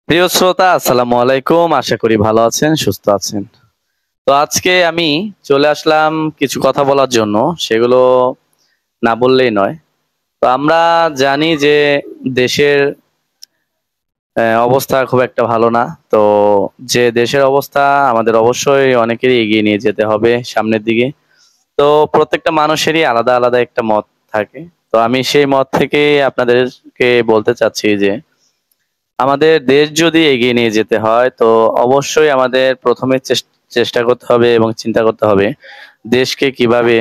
প্রিয় শ্রোতা, আসসালামু আলাইকুম। আশা করি ভালো আছেন, সুস্থ আছেন। তো আজকে আমি চলে আসলাম কিছু কথা বলার জন্য। সেগুলো না বললেই নয়। তো আমরা জানি যে দেশের অবস্থা খুব একটা ভালো না। তো যে দেশের অবস্থা, আমাদের অবশ্যই অনেকেরই এগিয়ে নিয়ে যেতে হবে সামনের দিকে। তো প্রত্যেকটা মানুষেরই আলাদা আলাদা একটা মত থাকে। তো আমি সেই মত থেকে আপনাদেরকে বলতে চাচ্ছি যে আমাদের দেশ যদি এগিয়ে নিয়ে যেতে হয়, তো অবশ্যই আমাদের প্রথমে চেষ্টা করতে হবে এবং চিন্তা করতে হবে দেশকে কিভাবে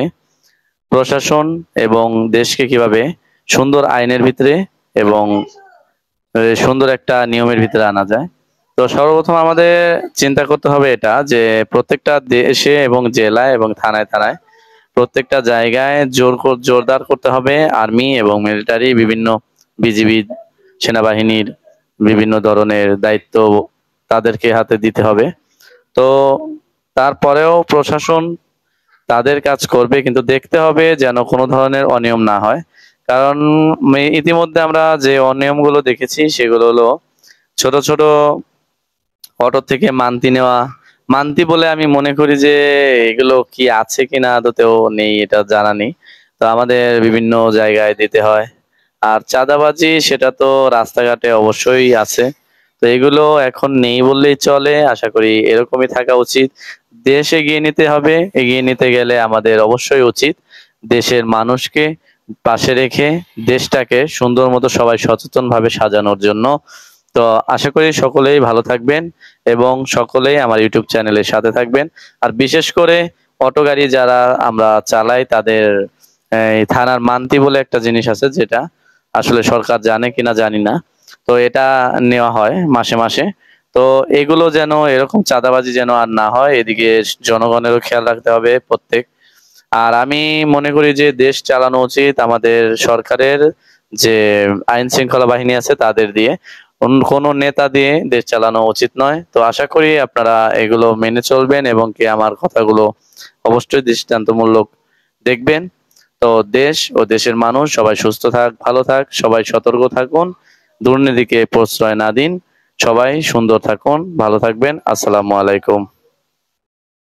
প্রশাসন এবং দেশকে কিভাবে সুন্দর আইনের ভিতরে এবং সুন্দর একটা নিয়মের ভিতরে আনা যায়। তো সর্বপ্রথম আমাদের চিন্তা করতে হবে এটা যে প্রত্যেকটা দেশে এবং জেলায় এবং থানায় থানায় প্রত্যেকটা জায়গায় জোরদার করতে হবে আর্মি এবং মিলিটারি, বিভিন্ন বিজিবি, সেনাবাহিনীর বিভিন্ন ধরনের দায়িত্ব তাদেরকে হাতে দিতে হবে। তো তারপরেও প্রশাসন তাদের কাজ করবে, কিন্তু দেখতে হবে যেন কোনো ধরনের অনিয়ম না হয়। কারণ ইতিমধ্যে আমরা যে অনিয়মগুলো দেখেছি সেগুলো হলো ছোট ছোট অটো থেকে মান্তি নেওয়া। মান্তি বলে আমি মনে করি যে এগুলো কি আছে কিনা আদতেও নেই, এটা জানা নেই। তো আমাদের বিভিন্ন জায়গায় দিতে হয়। আর চাঁদাবাজি, সেটা তো রাস্তাঘাটে অবশ্যই আছে। তো এগুলো এখন নেই বললেই চলে, আশা করি এরকমই থাকা উচিত। দেশ এগিয়ে নিতে হবে, এগিয়ে নিতে গেলে আমাদের অবশ্যই উচিত দেশের মানুষকে পাশে রেখে দেশটাকে সুন্দর মতো সবাই সচেতন ভাবে সাজানোর জন্য। তো আশা করি সকলেই ভালো থাকবেন এবং সকলেই আমার ইউটিউব চ্যানেলের সাথে থাকবেন। আর বিশেষ করে অটো গাড়ি যারা আমরা চালাই তাদের এই থানার মান্তি বলে একটা জিনিস আছে, যেটা আসলে সরকার জানে কিনা জানি না। তো এটা নেওয়া হয় মাসে মাসে। তো এগুলো যেন, এরকম চাঁদাবাজি যেন আর না হয়, এদিকে জনগণেরও খেয়াল রাখতে হবে প্রত্যেক। আর আমি মনে করি যে দেশ চালানো উচিত আমাদের সরকারের যে আইন শৃঙ্খলা বাহিনী আছে তাদের দিয়ে, কোনো নেতা দিয়ে দেশ চালানো উচিত নয়। তো আশা করি আপনারা এগুলো মেনে চলবেন এবং কি আমার কথাগুলো অবশ্যই দৃষ্টান্তমূলক দেখবেন। তো দেশ ও দেশের মানুষ সবাই সুস্থ থাক, ভালো থাক, সবাই সতর্ক থাকুন, দুর্নীতিকে প্রশ্রয় না দিন, সবাই সুন্দর থাকুন, ভালো থাকবেন। আসসালামু আলাইকুম।